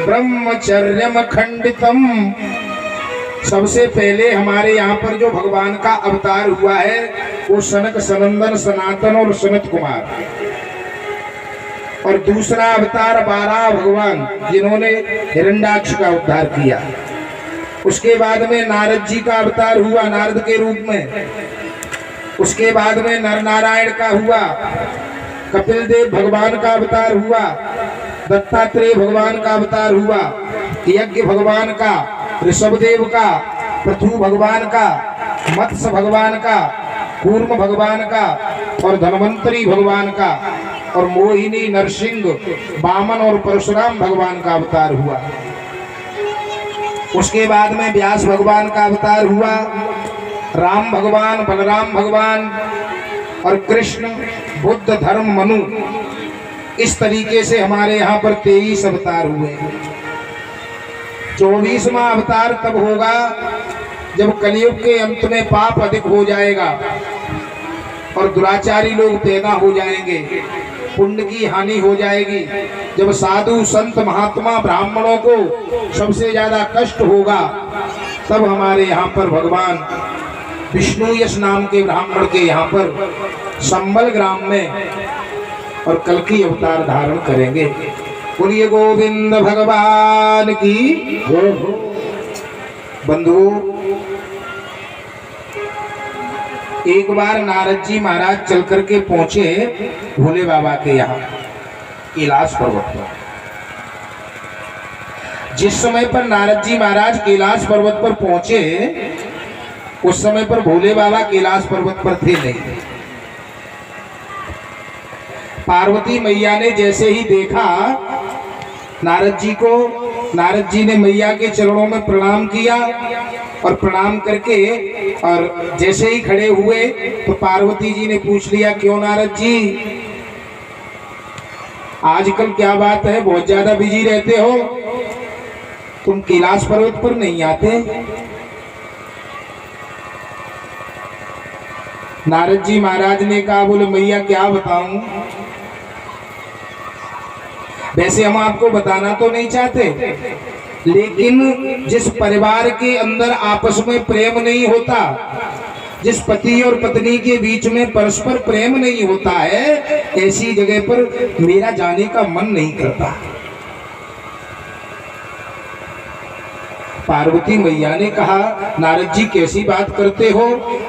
ब्रह्मचर्यम खंडितम। सबसे पहले हमारे यहाँ पर जो भगवान का अवतार हुआ है वो सनक सनंदन सनातन और सनत कुमार, और दूसरा अवतार 12 भगवान जिन्होंने हिरण्याक्ष का उद्धार किया। उसके बाद में नारद जी का अवतार हुआ नारद के रूप में। उसके बाद में नर नारायण का हुआ, कपिल देव भगवान का अवतार हुआ, दत्तात्रेय भगवान का अवतार हुआ, यज्ञ भगवान का, ऋषभदेव का, पृथु भगवान का, मत्स्य भगवान का, कूर्म भगवान का और धन्वंतरी भगवान का, और मोहिनी नरसिंह वामन और परशुराम भगवान का अवतार हुआ। उसके बाद में व्यास भगवान का अवतार हुआ, राम भगवान, बलराम भगवान और कृष्ण, बुद्ध, धर्म, मनु। इस तरीके से हमारे यहाँ पर 23 अवतार हुए। 24वां अवतार तब होगा जब कलयुग के अंत में पाप अधिक हो जाएगा और दुराचारी लोग पैदा हो जाएंगे, पुण्य की हानि हो जाएगी। जब साधु संत महात्मा ब्राह्मणों को सबसे ज्यादा कष्ट होगा, तब हमारे यहाँ पर भगवान विष्णु यश नाम के ब्राह्मण के यहाँ पर संबल ग्राम में और कल्कि अवतार धारण करेंगे। बोलिए गोविंद भगवान की। बंधुओं, एक बार नारद जी महाराज चल करके पहुंचे भोले बाबा के यहाँ कैलाश पर्वत पर। जिस समय पर नारद जी महाराज कैलाश पर्वत पर पहुंचे उस समय पर भोले बाबा कैलाश पर्वत पर थे नहीं। पार्वती मैया ने जैसे ही देखा नारद जी को, नारद जी ने मैया के चरणों में प्रणाम किया और प्रणाम करके और जैसे ही खड़े हुए तो पार्वती जी ने पूछ लिया, क्यों नारद जी, आजकल क्या बात है, बहुत ज्यादा बिजी रहते हो, तुम कैलाश पर्वत पर नहीं आते? नारद जी महाराज ने कहा, बोले मैया क्या बताऊं, वैसे हम आपको बताना तो नहीं चाहते, लेकिन जिस परिवार के अंदर आपस में प्रेम नहीं होता, जिस पति और पत्नी के बीच में परस्पर प्रेम नहीं होता है, ऐसी जगह पर मेरा जाने का मन नहीं करता। पार्वती मैया ने कहा, नारद जी कैसी बात करते हो,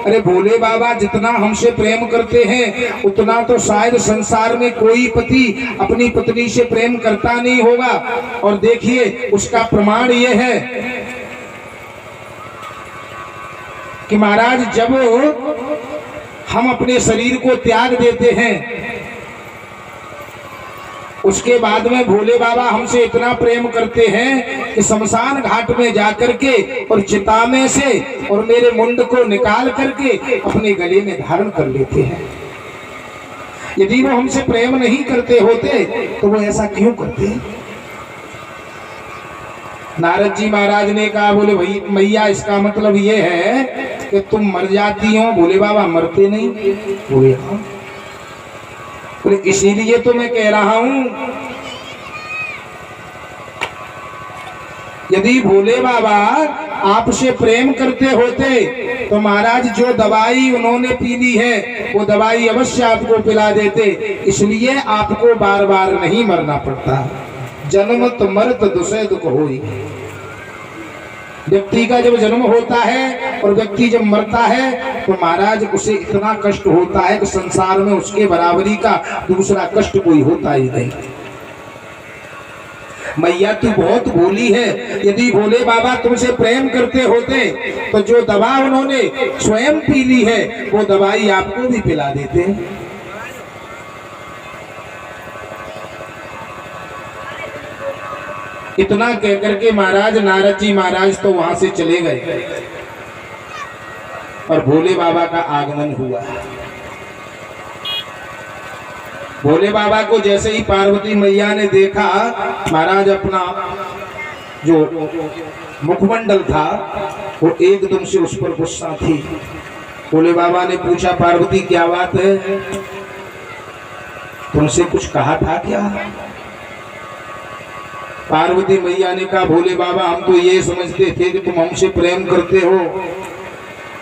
अरे भोले बाबा जितना हमसे प्रेम करते हैं उतना तो शायद संसार में कोई पति अपनी पत्नी से प्रेम करता नहीं होगा। और देखिए उसका प्रमाण ये है कि महाराज जब हम अपने शरीर को त्याग देते हैं उसके बाद में भोले बाबा हमसे इतना प्रेम करते हैं कि शमशान घाट में जाकर के और चिता में से और मेरे मुंड को निकाल करके अपने गले में धारण कर लेते हैं। यदि वो हमसे प्रेम नहीं करते होते तो वो ऐसा क्यों करते? नारद जी महाराज ने कहा, बोले भाई मैया इसका मतलब ये है कि तुम मर जाती हो। बोले बाबा मरते नहीं। बोले हाँ, इसीलिए तो मैं कह रहा हूं, यदि भोले बाबा आपसे प्रेम करते होते तो महाराज जो दवाई उन्होंने पी ली है वो दवाई अवश्य आपको पिला देते। इसलिए आपको बार बार नहीं मरना पड़ता। जन्मत मरत दुसै दुख होई। व्यक्ति का जब जन्म होता है और व्यक्ति जब मरता है तो महाराज उसे इतना कष्ट होता है कि संसार में उसके बराबरी का दूसरा कष्ट कोई होता ही नहीं। मैया तू बहुत भोली है। यदि भोले बाबा तुमसे प्रेम करते होते तो जो दवा उन्होंने स्वयं पी ली है वो दवाई आपको भी पिला देते। इतना कहकर के महाराज नारद जी महाराज तो वहां से चले गए और भोले बाबा का आगमन हुआ। भोले बाबा को जैसे ही पार्वती मैया ने देखा, महाराज अपना जो मुखमंडल था वो एकदम से उस पर गुस्सा थी। भोले बाबा ने पूछा, पार्वती क्या बात है, तुमसे कुछ कहा था क्या? पार्वती मैया ने कहा भोले बाबा हम तो ये समझते थे कि तुम हमसे प्रेम करते हो,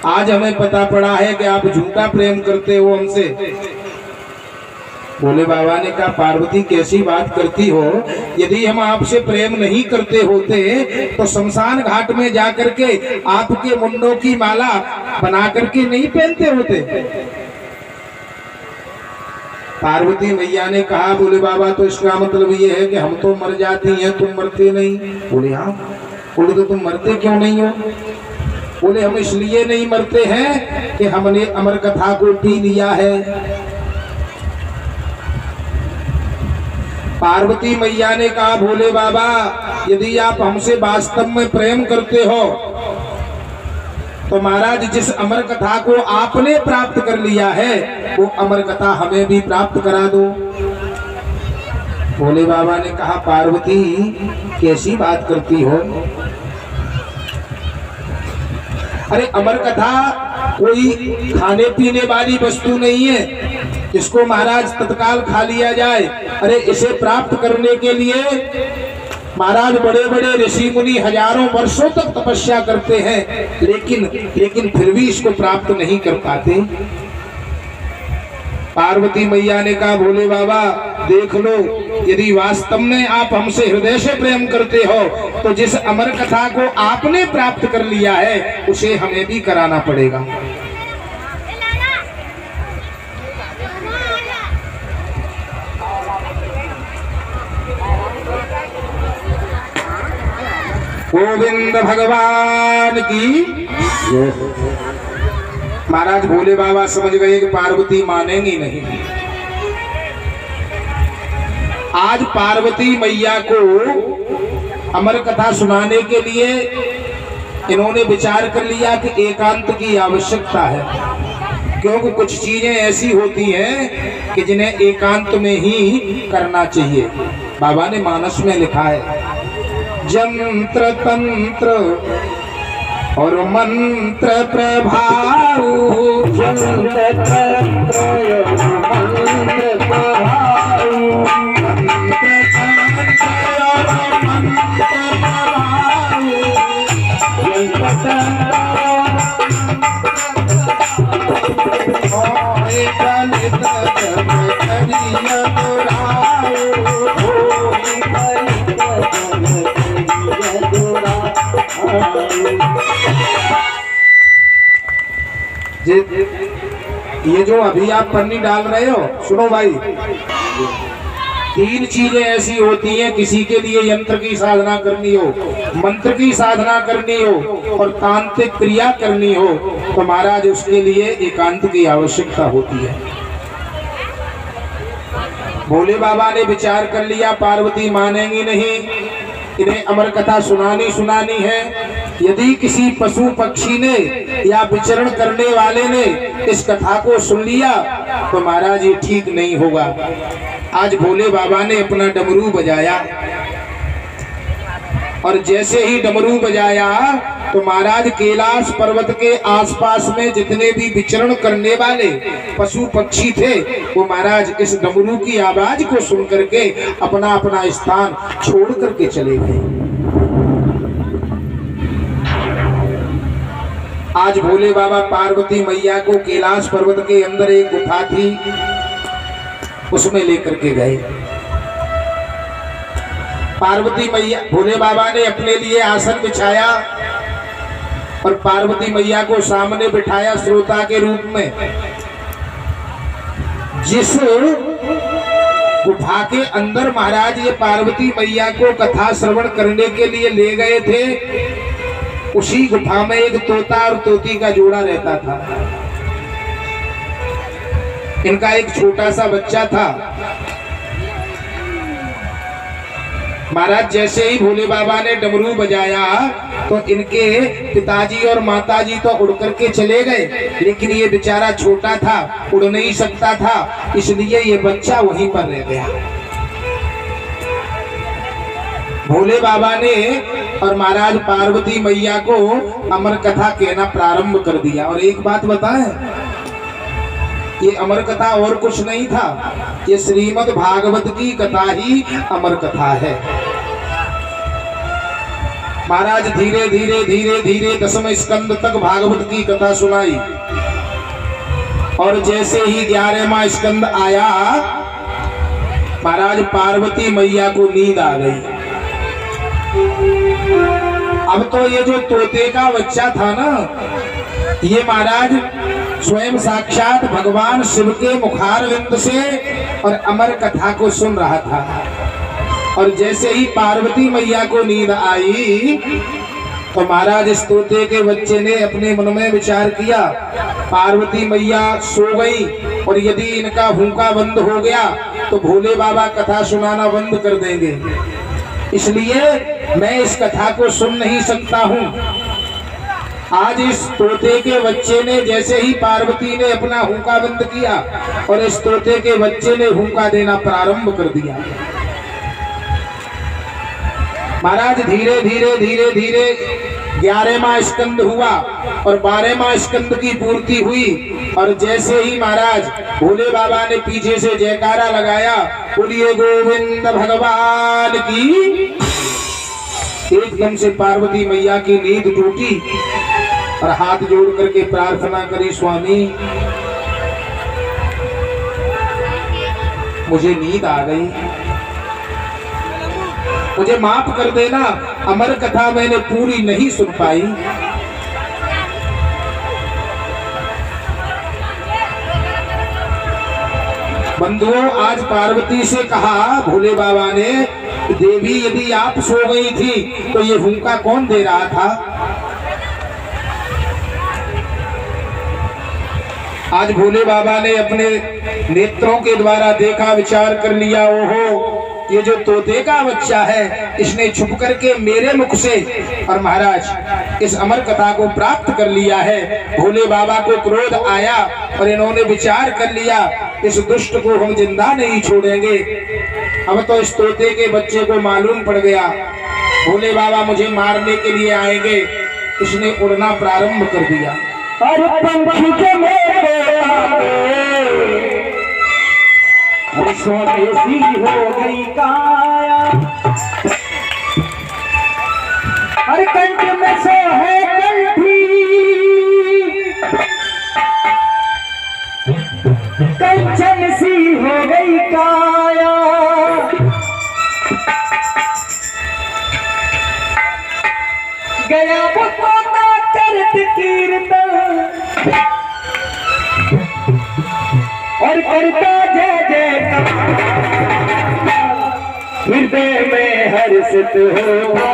आज हमें पता पड़ा है कि आप झूठा प्रेम करते हो हमसे। भोले बाबा ने कहा पार्वती कैसी बात करती हो, यदि हम आपसे प्रेम नहीं करते होते तो शमशान घाट में जाकर के आपके मुंडों की माला बना करके नहीं पहनते होते। पार्वती मैया ने कहा बोले बाबा तो इसका मतलब ये है कि हम तो मर जाती हैं तुम मरते नहीं। बोले हाँ। बोले तो तुम मरते क्यों नहीं हो? बोले हम इसलिए नहीं मरते हैं कि हमने अमर कथा को पी लिया है। पार्वती मैया ने कहा भोले बाबा यदि आप हमसे वास्तव में प्रेम करते हो तो महाराज जिस अमर कथा को आपने प्राप्त कर लिया है वो अमर कथा हमें भी प्राप्त करा दो। भोले बाबा ने कहा पार्वती कैसी बात करती हो? अरे अमर कथा कोई खाने पीने वाली वस्तु नहीं है जिसको महाराज तत्काल खा लिया जाए। अरे इसे प्राप्त करने के लिए महाराज बड़े बड़े ऋषि मुनि हजारों वर्षों तक तपस्या करते हैं, लेकिन फिर भी इसको प्राप्त नहीं कर पाते। पार्वती मैया ने कहा भोले बाबा देख लो, यदि वास्तव में आप हमसे हृदय से प्रेम करते हो तो जिस अमर कथा को आपने प्राप्त कर लिया है उसे हमें भी कराना पड़ेगा। गोविंद भगवान की। महाराज भोले बाबा समझ गए कि पार्वती मानेंगी नहीं। आज पार्वती मैया को अमर कथा सुनाने के लिए इन्होंने विचार कर लिया कि एकांत की आवश्यकता है, क्योंकि कुछ चीजें ऐसी होती हैं कि जिन्हें एकांत में ही करना चाहिए। बाबा ने मानस में लिखा है जंत्र तंत्र और मंत्र प्रभाव, जंत्र तंत्र और मंत्र प्रभाव, मंत्र तंत्र और मंत्र प्रभाव, जंत्र तंत्र और कलित जब करिया दुराओ, ये जो अभी आप पन्नी डाल रहे हो सुनो भाई, तीन चीजें ऐसी होती हैं, किसी के लिए यंत्र की साधना करनी हो, मंत्र की साधना करनी हो और तांत्रिक क्रिया करनी हो तो महाराज उसके लिए एकांत की आवश्यकता होती है। भोले बाबा ने विचार कर लिया पार्वती मानेंगी नहीं, इन्हें अमर कथा सुनानी है। यदि किसी पशु पक्षी ने या विचरण करने वाले ने इस कथा को सुन लिया तो महाराज ये ठीक नहीं होगा। आज भोले बाबा ने अपना डमरू बजाया और जैसे ही डमरू बजाया तो महाराज कैलाश पर्वत के आसपास में जितने भी विचरण करने वाले पशु पक्षी थे वो महाराज इस डमरू की आवाज को सुन करके अपना अपना स्थान छोड़ करके चले गए। आज भोले बाबा पार्वती मैया को कैलाश पर्वत के अंदर एक गुफा थी उसमें लेकर के गए। पार्वती मैया भोले बाबा ने अपने लिए आसन बिछाया और पार्वती मैया को सामने बिठाया श्रोता के रूप में। जिस गुफा के अंदर महाराज ये पार्वती मैया को कथा श्रवण करने के लिए ले गए थे उसी गुफा में एक तोता और तोती का जोड़ा रहता था। इनका एक छोटा सा बच्चा था। महाराज जैसे ही भोले बाबा ने डमरू बजाया तो इनके पिताजी और माताजी तो उड़ करके चले गए, लेकिन ये बेचारा छोटा था, उड़ नहीं सकता था, इसलिए ये बच्चा वहीं पर रह गया। भोले बाबा ने और महाराज पार्वती मैया को अमर कथा कहना प्रारंभ कर दिया। और एक बात बताएं, ये अमर कथा और कुछ नहीं था, ये श्रीमद् भागवत की कथा ही अमर कथा है। महाराज धीरे धीरे धीरे धीरे 10वें स्कंद तक भागवत की कथा सुनाई और जैसे ही 11वां स्कंद आया महाराज पार्वती मैया को नींद आ गई। अब तो ये जो तोते का बच्चा था ना, ये महाराज स्वयं साक्षात भगवान शिव के मुखारविंद से और अमर कथा को सुन रहा था। और जैसे ही पार्वती मैया को नींद आई तो महाराज इस तोते के बच्चे ने अपने मन में विचार किया, पार्वती मैया सो गई और यदि इनका हुंका बंद हो गया तो भोले बाबा कथा सुनाना बंद कर देंगे, इसलिए मैं इस कथा को सुन नहीं सकता हूँ। आज इस तोते के बच्चे ने जैसे ही पार्वती ने अपना हुंका बंद किया और इस तोते के बच्चे ने हुंका देना प्रारंभ कर दिया। महाराज धीरे धीरे धीरे धीरे 11वां स्कंद हुआ और 12वां स्कंद की पूर्ति हुई और जैसे ही महाराज भोले बाबा ने पीछे से जयकारा लगाया, बोलिए गोविंद भगवान की, एकदम से पार्वती मैया की नींद टूटी और हाथ जोड़ करके प्रार्थना करी, स्वामी मुझे नींद आ गई, मुझे माफ कर देना, अमर कथा मैंने पूरी नहीं सुन पाई। बंधुओं, आज पार्वती से कहा भोले बाबा ने, देवी यदि आप सो गई थी तो ये हुंका कौन दे रहा था? आज भोले बाबा ने अपने नेत्रों के द्वारा देखा, विचार कर लिया, ओहो ये जो तोते का बच्चा है इसने छुप करके मेरे मुख से और महाराज इस अमर कथा को प्राप्त कर लिया है। भोले बाबा को क्रोध आया और इन्होंने विचार कर लिया, इस दुष्ट को हम जिंदा नहीं छोड़ेंगे। अब तो इस तोते के बच्चे को मालूम पड़ गया भोले बाबा मुझे मारने के लिए आएंगे, इसने उड़ना प्रारंभ कर दिया। सोने सी हो गई काया, हर कंठ में सो है कंठी, कंचन सी हो गई काया, गया वो तोता करत कीर्तन और करता जय जयकार, हृदय में हर्षित होगा,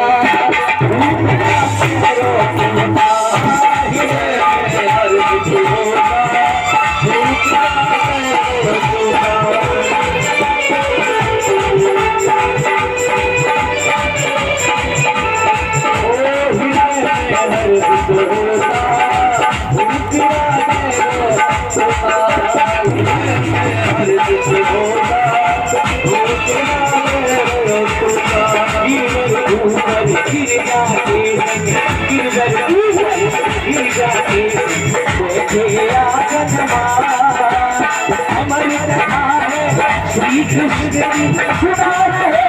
श्री कृष्ण सुना रहे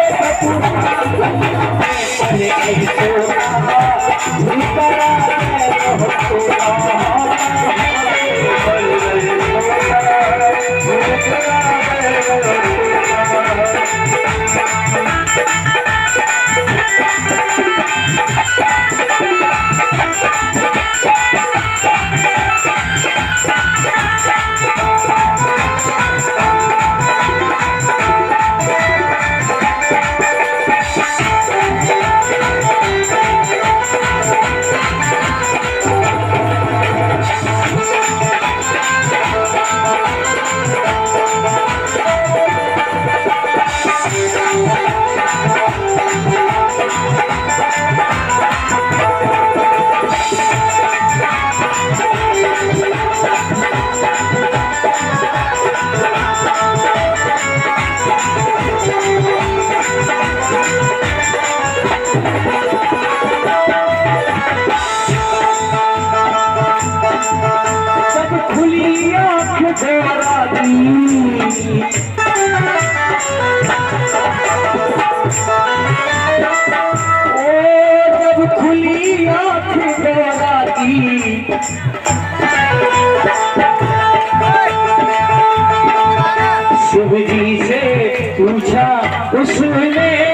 शिव जी से पूछा उसने